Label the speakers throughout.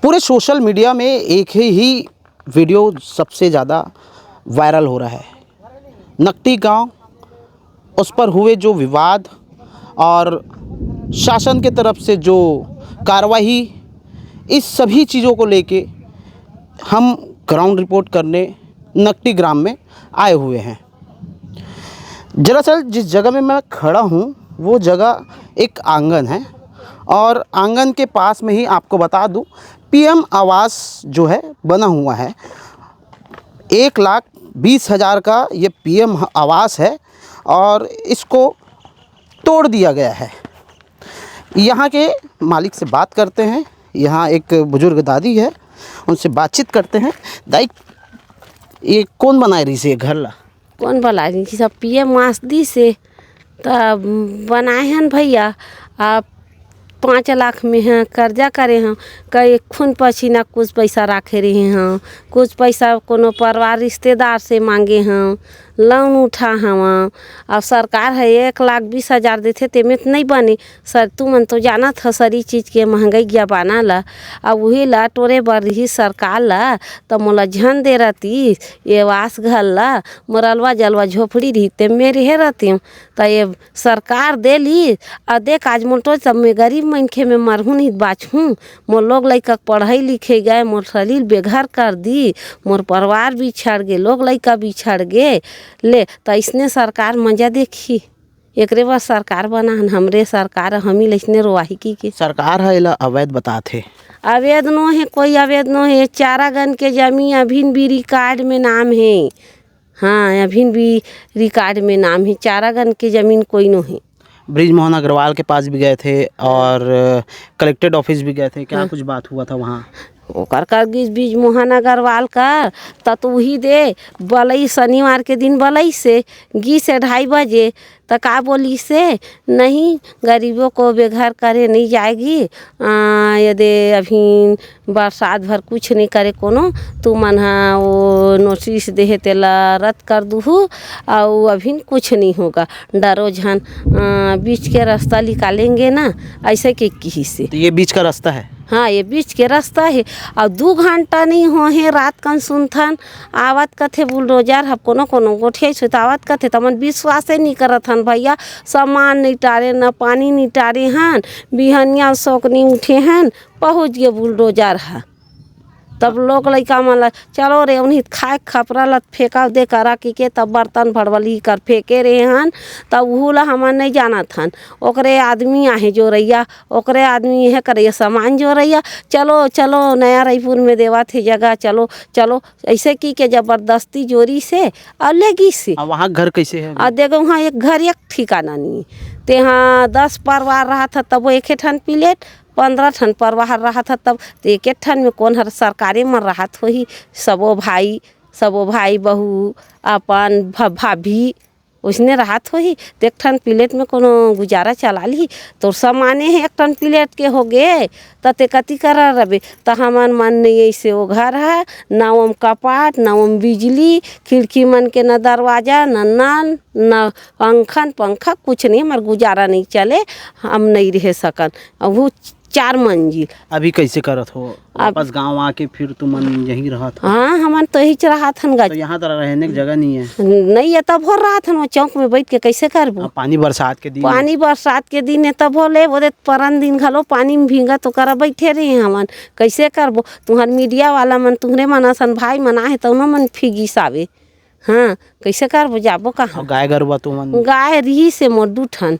Speaker 1: पूरे social media में एक ही वीडियो सबसे ज़्यादा वायरल हो रहा है। नकटी गांव, उस पर हुए जो विवाद और शासन के तरफ से जो कार्रवाई, इस सभी चीज़ों को लेके हम ग्राउंड रिपोर्ट करने नकटी ग्राम में आए हुए हैं। दरअसल जिस जगह में मैं खड़ा हूँ वो जगह एक आंगन है और आंगन के पास में ही आपको बता दूँ पीएम आवास जो है बना हुआ है। 1,20,000 का ये पीएम आवास है और इसको तोड़ दिया गया है। यहाँ के मालिक से बात करते हैं। यहाँ एक बुजुर्ग दादी है, उनसे बातचीत करते हैं। दाई, ये कौन बनाए रही से घर ला?
Speaker 2: कौन बना रही सब पीएम आवास दी से तब बनाए हैं भैया। आप 5 लाख में हैं कर्जा करे हैं, कई खून पसीना कुछ पैसा रखे रहे हैं, कुछ पैसा कोनो परिवार रिश्तेदार से मांगे हैं, लोन उठा हवा। अब सरकार है 1,20,000 देते तेमें नहीं बने सर। तू मन तो जाना था सारी चीज़ के महंगाई गया बाना ला। अब वही ला टोरे बर रही सरकार ला तो मोला झन दे रहती ये वास घर ला मोरलवा जलवा झोपड़ी रही ते मेरे हे रहती हूँ तो ये सरकार दे ली। और देख आज मोटो सब में गरीब मनखे में मरहूँ नहीं बाछूँ। मोर लोग लइका पढ़ाई लिखे गए, मोर शरीर बेघर कर दी, मोर परिवार बिछड़ गए, लोग लइका बिछड़ गए ले। तो इसने सरकार मजा देखी एकरे बार सरकार बना हमरे सरकार हम ही इसने रोवाही की के
Speaker 1: सरकार है इला अवैध बताते।
Speaker 2: अवैध नो है, कोई अवैध नो है। चारागन के जमीन अभी भी रिकॉर्ड में नाम है। हाँ, अभी भी रिकॉर्ड में नाम है। चारागन के जमीन कोई नो है।
Speaker 1: बृजमोहन अग्रवाल के पास भी गए थे और कलेक्टेड ऑफिस भी गए थे। क्या कुछ बात हुआ था वहाँ?
Speaker 2: ओकर कर बृजमोहन अग्रवाल का तो वही दे बलई शनिवार के दिन बलई से 2:30 बजे तो का बोली से नहीं गरीबों को बेघर करे नहीं जाएगी। यदि अभी बरसात भर कुछ नहीं करे कोनो तू मन वो नोटिस दे तेला रद्द कर दूँ और अभी कुछ नहीं होगा। डरो झन बीच के रास्ता निकालेंगे ना ऐसे के किसी से।
Speaker 1: तो ये बीच का रास्ता है?
Speaker 2: हाँ, ये बीच के रास्ता है। और 2 घंटा नहीं हो है रात कन सुनथन आवत कथे बुलडोजर हम कोनो गोठिया तो आवत कथे तमन विश्वास नहीं करत हन भैया। सामान नहीं टारे न पानी नहीं टारे हन, बिहनिया शौक नहीं उठे हन, पहुँच गए बुलडोजर है। तब लोग लइका मन चलो रे उन्हीं खाए खपरा ला फेंका दे करा के तब बर्तन भड़वली कर फेंके रहे हन। तब वह ला हमन नहीं जाना थन ओकरे आदमी आहे जो रैया, ओकरे आदमी यह करे सामान जो रैया। चलो चलो नया रायपुर में देवा थे जगह, चलो चलो ऐसे की के जबरदस्ती जोरी से और लेगी से।
Speaker 1: वहाँ घर कैसे है?
Speaker 2: और देखो वहाँ एक घर एक ठिकाना नहीं ते। हाँ 10 परिवार रहा था तब वो 1 ठन प्लेट, 15 ठन परिवार रहा था तब तो 1 ठन में कौन हर सरकारे में राहत हो ही। सबो भाई बहू अपन भाभी उसने राहत हो ही। तो 1 ठन प्लेट में कोनो गुजारा चला ली। तो सामाने है 1 टन प्लेट के हो गए तो ते कति करा रबे। तो हमन मन नहीं ऐसे वो घर है ना ओम कपाट न ओम बिजली, खिड़की मन के न दरवाजा न नल न पंखा कुछ नहीं। हमार गुजारा नहीं चले, हम नहीं रह सकन। वो 4 मंजिल।
Speaker 1: अभी कैसे करत हो? वापस गांव आके फिर तुम यहीं रहा था?
Speaker 2: हाँ, हमन तो ही रहा थन।
Speaker 1: तो यहाँ तो रहने की जगह नहीं है?
Speaker 2: नहीं है तब हो रहा था वो चौक में बैठ के कैसे करबो?
Speaker 1: पानी बरसात के दिन
Speaker 2: है तब हो ले बोले परन दिन घलो पानी में भींगा तो करा बैठे रहे हमन कैसे करबो? तुम्हार मीडिया वाला मन तुम्हरे मनसन भाई मना है तो मन फिगी सावे। हाँ, कैसे करबो? जाबो कहाँ?
Speaker 1: गाय गरुआ तुम?
Speaker 2: गाय रही से मोर 2 ठन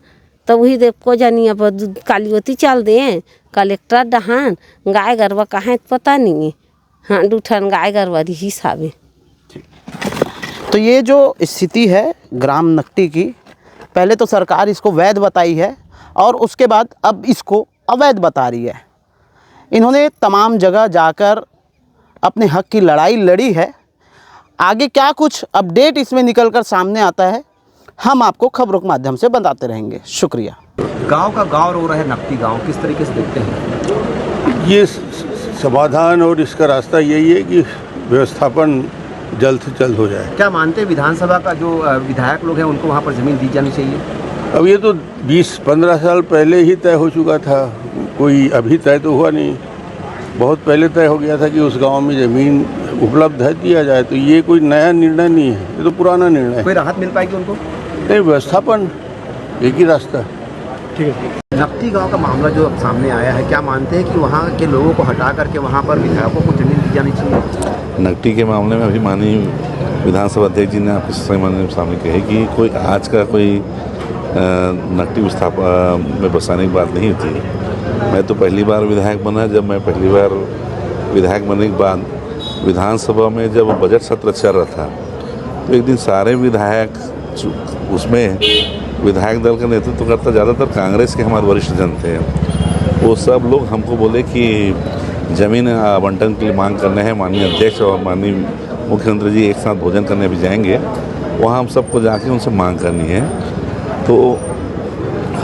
Speaker 2: तब वही देख को जानी अब कालीवती चल दे कलेक्टर डहान गाय गरवा कहाँ पता नहीं है। हाँ, 2 ठन गाय गरवा रही सावे।
Speaker 1: तो ये जो स्थिति है ग्राम नकटी की, पहले तो सरकार इसको वैध बताई है और उसके बाद अब इसको अवैध बता रही है। इन्होंने तमाम जगह जाकर अपने हक की लड़ाई लड़ी है। आगे क्या कुछ अपडेट इसमें निकल कर सामने आता है हम आपको खबरों के माध्यम से बताते रहेंगे। शुक्रिया।
Speaker 3: गांव का गांव रो रहा है नकटी गांव, किस तरीके से देखते हैं?
Speaker 4: ये समाधान और इसका रास्ता यही है कि व्यवस्थापन जल्द से जल्द हो जाए।
Speaker 3: क्या मानते हैं विधानसभा का जो विधायक लोग हैं उनको वहाँ पर ज़मीन दी जानी चाहिए?
Speaker 4: अब ये तो 20-15 साल पहले ही तय हो चुका था, कोई अभी तय तो हुआ नहीं। बहुत पहले तय हो गया था कि उस गांव में ज़मीन उपलब्ध है, दिया जाए। तो ये कोई नया निर्णय नहीं है, ये तो पुराना निर्णय है।
Speaker 3: कोई राहत मिल पाएगी उनको?
Speaker 4: नहीं, व्यवस्थापन एक ही रास्ता है।
Speaker 3: नकटी गांव का मामला जो अब सामने आया है, क्या मानते हैं कि वहां के लोगों को हटा करके वहां पर विधायकों को जमीन दी जानी चाहिए?
Speaker 5: नकटी के मामले में अभी माननीय विधानसभा अध्यक्ष जी ने आपके सामने कहे कि कोई आज का कोई नकटी विस्थापन में बसाने की बात नहीं थी। मैं तो पहली बार विधायक बना। जब मैं पहली बार विधायक बनने के बाद विधानसभा में जब बजट सत्र चल रहा था तो एक दिन सारे विधायक, उसमें विधायक दल का नेतृत्व करता ज़्यादातर कांग्रेस के हमारे वरिष्ठ जन थे, वो सब लोग हमको बोले कि ज़मीन आवंटन के लिए मांग करने हैं। माननीय अध्यक्ष और माननीय मुख्यमंत्री जी एक साथ भोजन करने भी जाएंगे, वहाँ हम सबको जाके उनसे मांग करनी है। तो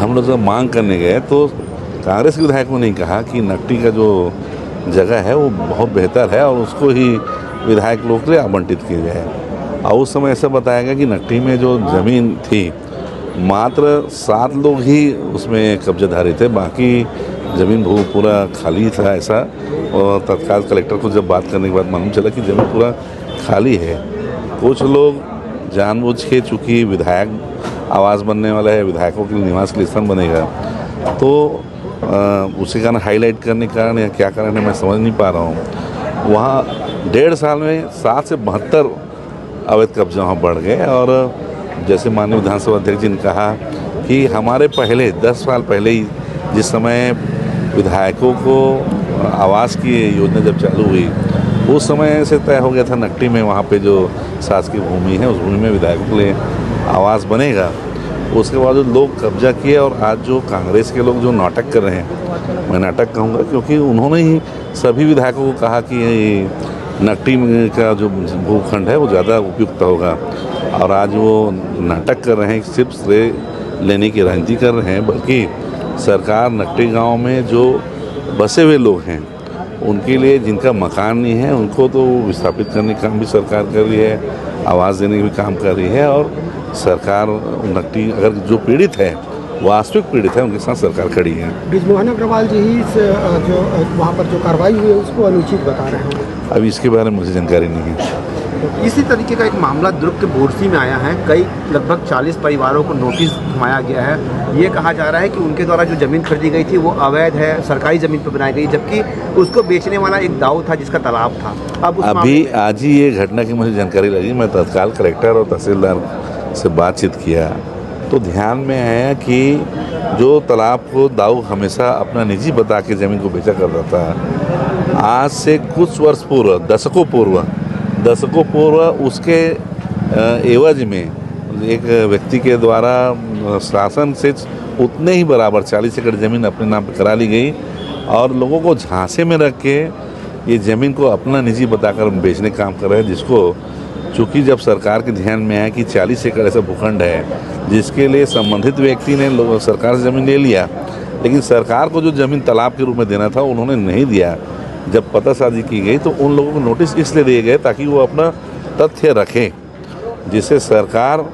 Speaker 5: हम लोग जब मांग करने गए तो कांग्रेस के विधायकों ने कहा कि नकटी का जो जगह है वो बहुत बेहतर है और उसको ही विधायक लोग के लिए आवंटित किया जाए। और उस समय ऐसा बताया गया कि नकटी में जो ज़मीन थी मात्र 7 लोग ही उसमें कब्जाधारी थे, बाकी ज़मीन पूरा खाली था ऐसा। और तत्काल कलेक्टर को जब बात करने के बाद मालूम चला कि ज़मीन पूरा खाली है। कुछ लोग जानबूझ के, चूँकि विधायक आवास बनने वाला है, विधायकों के लिए निवास के लिए स्थान बनेगा, तो उसी कारण हाईलाइट करने के कारण या क्या कारण है मैं समझ नहीं पा रहा हूँ। वहाँ 1.5 साल में 7 से 72 अवैध कब्जे वहाँ बढ़ गए। और जैसे माननीय विधानसभा अध्यक्ष जी ने कहा कि हमारे पहले 10 साल पहले ही जिस समय विधायकों को आवास की योजना जब चालू हुई, उस समय से तय हो गया था नकटी में वहाँ पे जो शासकीय भूमि है उस भूमि में विधायकों के लिए आवास बनेगा। उसके बाद लोग कब्जा किए और आज जो कांग्रेस के लोग जो नाटक कर रहे हैं, मैं नाटक कहूँगा क्योंकि उन्होंने ही सभी विधायकों को कहा कि नकटी का जो भूखंड है वो ज़्यादा उपयुक्त होगा। और आज वो नाटक कर रहे हैं, सिर्फ श्रेय लेने की राजनीति कर रहे हैं, बल्कि सरकार नकटी गांव में जो बसे हुए लोग हैं उनके लिए, जिनका मकान नहीं है, उनको तो विस्थापित करने का काम भी सरकार कर रही है, आवाज़ देने का भी काम कर रही है। और सरकार नकटी अगर जो पीड़ित है, वास्तविक पीड़ित है, उनके साथ सरकार खड़ी है।
Speaker 6: बृजमोहन अग्रवाल जी ही जो वहाँ पर जो कार्रवाई हुई है उसको अनुचित बता रहे हैं।
Speaker 5: अभी इसके बारे में मुझे जानकारी नहीं है।
Speaker 3: इसी तरीके का एक मामला दुर्ग के बोरसी में आया है। कई लगभग 40 परिवारों को नोटिस घुमाया गया है। ये कहा जा रहा है कि उनके द्वारा जो ज़मीन खरीदी गई थी वो अवैध है, सरकारी ज़मीन पर बनाई गई, जबकि उसको बेचने वाला एक दाऊ था जिसका तालाब था। अब
Speaker 5: अभी आज ही ये घटना की मुझे जानकारी लगी। मैं तत्काल कलेक्टर और तहसीलदार से बातचीत किया तो ध्यान में आया कि जो तालाब को दाऊ हमेशा अपना निजी बता के ज़मीन को बेचा करता था, आज से कुछ वर्ष पूर्व, दशकों पूर्व उसके एवज में एक व्यक्ति के द्वारा शासन से उतने ही बराबर 40 एकड़ ज़मीन अपने नाम पर करा ली गई और लोगों को झांसे में रख के ये ज़मीन को अपना निजी बताकर बेचने का काम कर रहे हैं। जिसको चूँकि जब सरकार के ध्यान में आया कि 40 एकड़ ऐसा भूखंड है जिसके लिए संबंधित व्यक्ति ने सरकार से ज़मीन ले लिया, लेकिन सरकार को जो ज़मीन तालाब के रूप में देना था उन्होंने नहीं दिया। जब पतासाजी की गई तो उन लोगों को नोटिस इसलिए दिए गए ताकि वो अपना तथ्य रखें, जिससे सरकार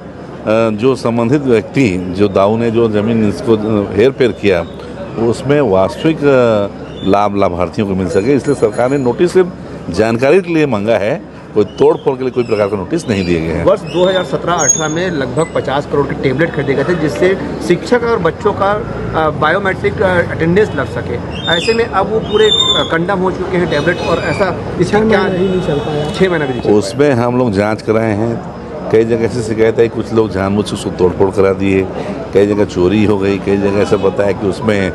Speaker 5: जो संबंधित व्यक्ति, जो दाऊ ने जो ज़मीन इसको हेर फेर किया, उसमें वास्तविक लाभ लाभार्थियों को मिल सके। इसलिए सरकार ने नोटिस सिर्फ जानकारी के लिए मांगा है, कोई तोड़ फोड़ के लिए कोई प्रकार का नोटिस नहीं दिए गए हैं।
Speaker 3: वर्ष 2017-18 में लगभग 50 करोड़ के टेबलेट खरीदे गए थे जिससे शिक्षक और बच्चों का बायोमेट्रिक अटेंडेंस लग सके। ऐसे में अब वो पूरे कंडम हो चुके हैं टेबलेट, और ऐसा इसका क्या नहीं चल पाया, 6 महीना भी नहीं।
Speaker 5: उसमें हम लोग जाँच कराए हैं। कई जगह से शिकायत आई, कुछ लोग जानबूझ से उसको तोड़ फोड़ करा दिए, कई जगह चोरी हो गई, कई जगह ऐसा बताया कि उसमें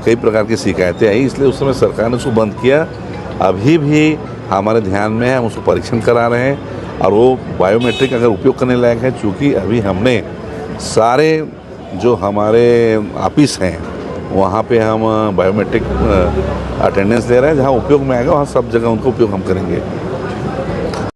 Speaker 5: कई प्रकार की शिकायतें आई, इसलिए उस समय सरकार ने उसको बंद किया। अभी भी हमारे ध्यान में है, हम उसको परीक्षण करा रहे हैं और वो बायोमेट्रिक अगर उपयोग करने लायक है, चूँकि अभी हमने सारे जो हमारे ऑफिस हैं वहाँ पे हम बायोमेट्रिक अटेंडेंस दे रहे हैं, जहाँ उपयोग में आएगा वहाँ सब जगह उनको उपयोग हम करेंगे।